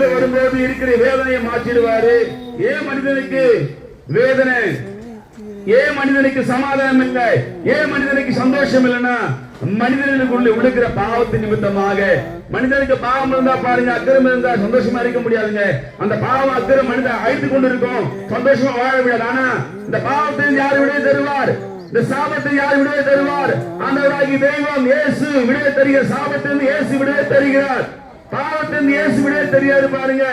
கிறிஸ்து வரும்போது இருக்கிற வேதனையை மாற்றிடுவாரு. ஏன் மனிதனுக்கு வேதனை, ஏன் மனிதனுக்கு சமாதானம் இல்லை, ஏன் மனிதனுக்கு சந்தோஷம் இல்லைன்னா மனிதனுக்குள்ள விழுக்கிற பாவத்தின் நிமித்தமாக. மனிதனுக்கு பாவம் இருந்தா பாருங்க, அக்கிரம் இருந்தா சந்தோஷமா இருக்க முடியாதுங்க. அந்த பாவம் அக்கிரம் மனிதன் அழைத்து கொண்டு இருக்கும், சந்தோஷமா வாழ முடியாது. ஆனா இந்த பாவத்தை யார் விடுதலை தருவார்? இந்த சாபத்தை யார் விடுதலை தருவார்? ஆண்டவராகிய தெய்வம் இயேசு விடுதலை தருகிறார். சாபத்திலிருந்து இயேசு விடுதலை தருகிறார், பாவத்திலிருந்து இயேசு விடுதலை தெரியாது பாருங்க.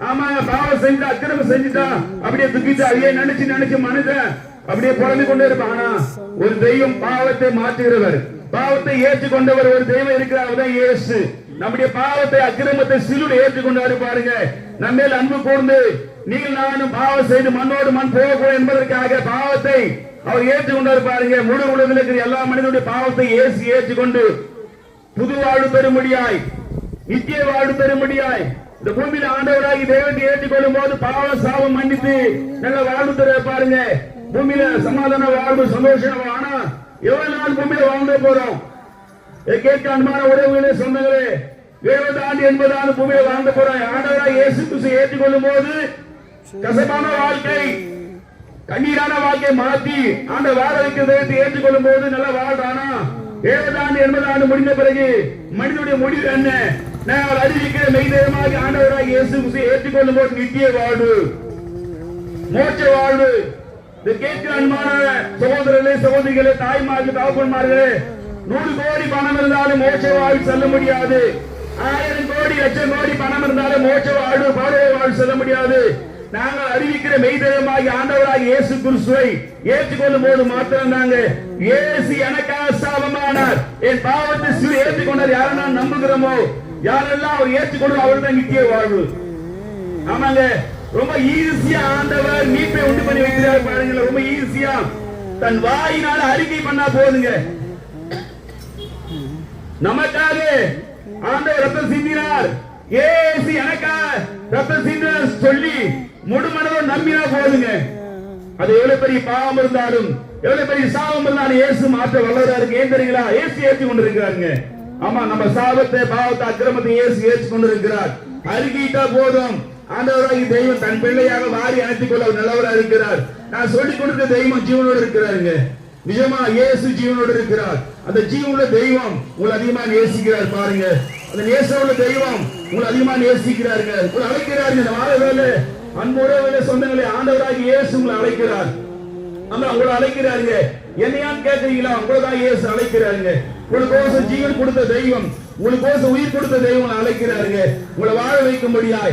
ஆமாங்க, பாவம் செஞ்சா அக்கிரமம் செஞ்சுட்டா அப்படியே துக்கிட்டு அதையே நினைச்சு மனிதன் அப்படியே புலம்பிக் கொண்டே இருப்பான். ஆனா ஒரு தெய்வம் பாவத்தை மாற்றுகிறவர், பாவத்தை ஏற்றுக்கொண்டவர் ஒரு தெய்வம் இருக்கிறார், இயேசு. நம்முடைய பாவத்தை அக்கிரமத்தை சிலுவை ஏற்றுக்கொண்டாரு பாருங்க. நம்ம மேல் அன்பு கூர்ந்து நீங்கள் நானும் பாவம் செய்து மண்ணோடு மண் போகக்கூடாது என்பதற்காக பாவத்தை அவர் ஏற்றுக்கொண்டாரு பாருங்க. முழு உலகில் இருக்கிற எல்லா மனிதனுடைய பாவத்தை இயேசு ஏற்றுக்கொண்டு புது வாழ்வு பெறும்படியாய், நித்திய வாழ்வு பெறும்படியாய் இந்த பூமியில ஆண்டவராகி தெய்வத்தை ஏற்றுக்கொள்ளும் போது பாவ சாபம் மன்னித்து நல்ல வாழ்வு தர பாருங்க. பூமியில சமாதான வாழ்வு, சந்தோஷம். ஆனா எவ்வளவு நாள் பூமியில வாழ்ந்தே போறோம்? கேட்க அன்பான உறவுகளே, சொந்தங்களே, 70 ஆண்டு 80 ஆண்டு பூமியில வாழ்ந்து போறோம். ஆண்டவராக இயேசு கிறிஸ்து ஏற்றுக்கொள்ளும் போது கசப்பான வாழ்க்கை, கண்ணீரான வாழ்க்கை மாற்றி ஆண்ட வாழ வைக்கிறதை ஏற்றுக்கொள்ளும் போது நல்லா வாழ்றானா. 70 ஆண்டு 80 ஆண்டு முடிந்த பிறகு மனிதனுடைய முடிவு என்ன? நான் அறிவிக்கிற மெய்தேயமாக ஆண்டவராக இயேசு கிறிஸ்து ஏற்றுக்கொள்ளும் போது நித்திய வாழ்வு, மோட்ச வாழ்வு. இந்த கேட்கிற அன்பான சகோதரர்களே, சகோதரிகளே, தாய்மார்கள், தகப்பன்மார்களே, 100 கோடி பணம் இருந்தாலும் மோட்ச வாழ்வு செல்ல முடியாது. 1000 கோடி லட்சம் கோடி பணம் இருந்தாலும் மோட்ச வாழ்வு, பாடுகை வாழ்வு செல்ல முடியாது. நாங்கள் அறிவிக்கிற மெய்தேயமாகி ஆண்டவராக இயேசு கிறிஸ்துவை ஏற்றுக்கொள்ளும் போது மாத்திரம் தாங்க. இயேசு எனக்காக சாபமானார், என் பாவத்தை ஏற்றுக்கொண்டார். யாரெல்லாம் நம்புகிறோமோ, யாரெல்லாம் அவர் ஏற்றுக்கொண்டு அவர் தான் நித்திய வாழ்வு. ஆமாங்க, ரொம்ப ஈஸியா ஆண்டவர் மீட்பை உண்டு பண்ணி வைக்கிறார் பாருங்க. ரொம்ப ஈஸியா தன் வாயினால அறிக்கை பண்ணா போதுங்க. நமக்காக ஆண்டவர் ரத்தம் சிந்தினார், இயேசு எனக்காக ரத்தம் சிந்தினார் சொல்லி முழு மனதோடு நம்பினா போதுங்க. அது எவ்வளவு பெரிய பாவம் இருந்தாலும், எவ்வளவு பெரிய சாபம் இருந்தாலும் இயேசு மாற்ற வல்லவரா இருக்கு. ஏன் தெரியுங்களா? இயேசு ஏற்றி கொண்டிருக்கிறாருங்க. ஆமா, நம்ம சாபத்தை, பாவத்தை, அக்கிரமத்தை இயேசு ஏற்றி கொண்டிருக்கிறார். அறிக்கையிட்டா போதும், ஆண்டவராகி தெய்வம் தன் பிள்ளையாக வாரி அணைத்துக் கொள்ள நல்லவராக இருக்கிறார். நான் சொல்லிக் கொடுத்த தெய்வம் ஜீவனோடு இருக்கிறாருங்க. நிஜமா இயேசு ஜீவனோடு இருக்கிறார். அந்த ஜீவனுள்ள தெய்வம் உங்களை அதிகமா நேசிக்கிறார் பாருங்க. அந்த நேசமுள்ள தெய்வம் உங்களை அதிகமா நேசிக்கிறாருங்க, உங்களை அழைக்கிறாருங்க. இந்த வாழ வேலை அன்புறவுகளே, சொந்தங்களே, ஆண்டவராகி இயேசு உங்களை அழைக்கிறார். ஆமா, உங்களை அழைக்கிறாருங்க. என்னையான்னு கேட்கிறீங்களா? உங்களதான் இயேசு அழைக்கிறாருங்க. உங்களுக்கோசம் ஜீவன் கொடுத்த தெய்வம், உங்களுக்கோசம் உயிர் கொடுத்த தெய்வம் அழைக்கிறாருங்க, உங்களை வாழ வைக்கும்படியாய்.